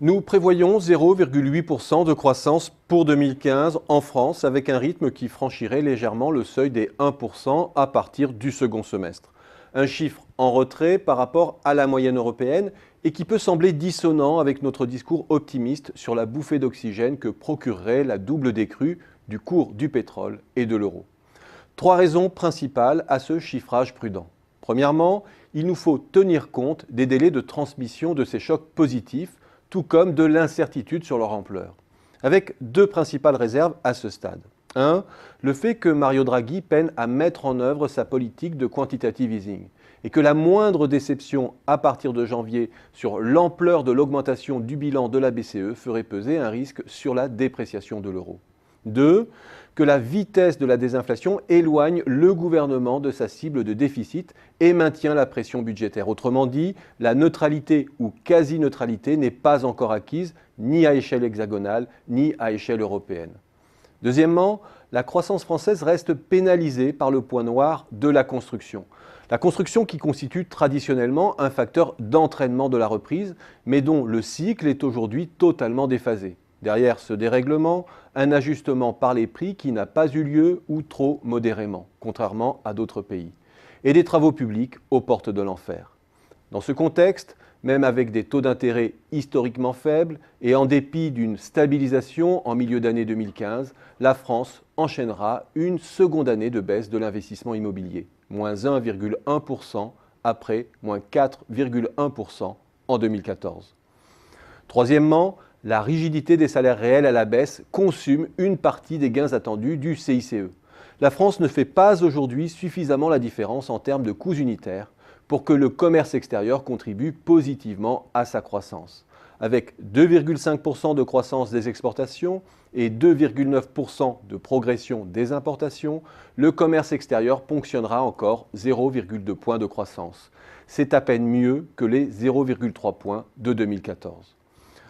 Nous prévoyons 0,8% de croissance pour 2015 en France, avec un rythme qui franchirait légèrement le seuil des 1% à partir du second semestre. Un chiffre en retrait par rapport à la moyenne européenne et qui peut sembler dissonant avec notre discours optimiste sur la bouffée d'oxygène que procurerait la double décrue du cours du pétrole et de l'euro. Trois raisons principales à ce chiffrage prudent. Premièrement, il nous faut tenir compte des délais de transmission de ces chocs positifs, tout comme de l'incertitude sur leur ampleur. Avec deux principales réserves à ce stade. 1. Le fait que Mario Draghi peine à mettre en œuvre sa politique de quantitative easing et que la moindre déception à partir de janvier sur l'ampleur de l'augmentation du bilan de la BCE ferait peser un risque sur la dépréciation de l'euro. 2. Que la vitesse de la désinflation éloigne le gouvernement de sa cible de déficit et maintient la pression budgétaire. Autrement dit, la neutralité ou quasi-neutralité n'est pas encore acquise, ni à échelle hexagonale, ni à échelle européenne. Deuxièmement, la croissance française reste pénalisée par le point noir de la construction. La construction qui constitue traditionnellement un facteur d'entraînement de la reprise, mais dont le cycle est aujourd'hui totalement déphasé. Derrière ce dérèglement, un ajustement par les prix qui n'a pas eu lieu ou trop modérément, contrairement à d'autres pays, et des travaux publics aux portes de l'enfer. Dans ce contexte, même avec des taux d'intérêt historiquement faibles et en dépit d'une stabilisation en milieu d'année 2015, la France enchaînera une seconde année de baisse de l'investissement immobilier, moins 1,1% après moins 4,1% en 2014. Troisièmement, la rigidité des salaires réels à la baisse consume une partie des gains attendus du CICE. La France ne fait pas aujourd'hui suffisamment la différence en termes de coûts unitaires pour que le commerce extérieur contribue positivement à sa croissance. Avec 2,5% de croissance des exportations et 2,9% de progression des importations, le commerce extérieur ponctionnera encore 0,2 points de croissance. C'est à peine mieux que les 0,3 points de 2014.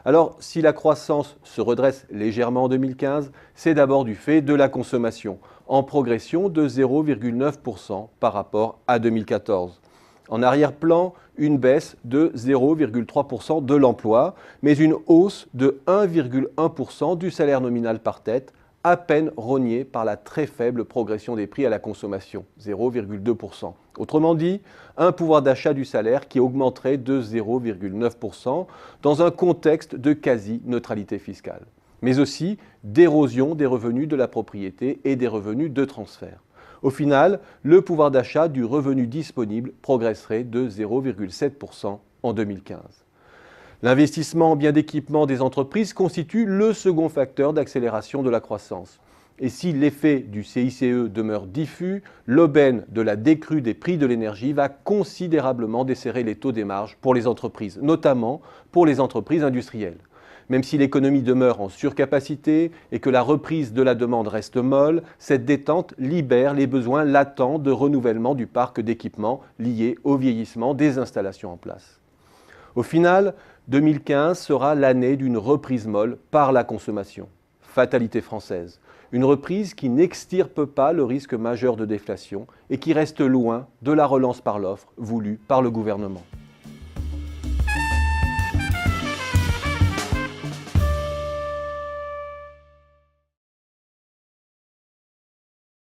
Alors, si la croissance se redresse légèrement en 2015, c'est d'abord du fait de la consommation, en progression de 0,9% par rapport à 2014. En arrière-plan, une baisse de 0,3% de l'emploi, mais une hausse de 1,1% du salaire nominal par tête, à peine rogné par la très faible progression des prix à la consommation, 0,2%. Autrement dit, un pouvoir d'achat du salaire qui augmenterait de 0,9% dans un contexte de quasi-neutralité fiscale, mais aussi d'érosion des revenus de la propriété et des revenus de transfert. Au final, le pouvoir d'achat du revenu disponible progresserait de 0,7% en 2015. L'investissement en biens d'équipement des entreprises constitue le second facteur d'accélération de la croissance. Et si l'effet du CICE demeure diffus, l'aubaine de la décrue des prix de l'énergie va considérablement desserrer les taux des marges pour les entreprises, notamment pour les entreprises industrielles. Même si l'économie demeure en surcapacité et que la reprise de la demande reste molle, cette détente libère les besoins latents de renouvellement du parc d'équipements liés au vieillissement des installations en place. Au final, 2015 sera l'année d'une reprise molle par la consommation. Fatalité française. Une reprise qui n'extirpe pas le risque majeur de déflation et qui reste loin de la relance par l'offre voulue par le gouvernement.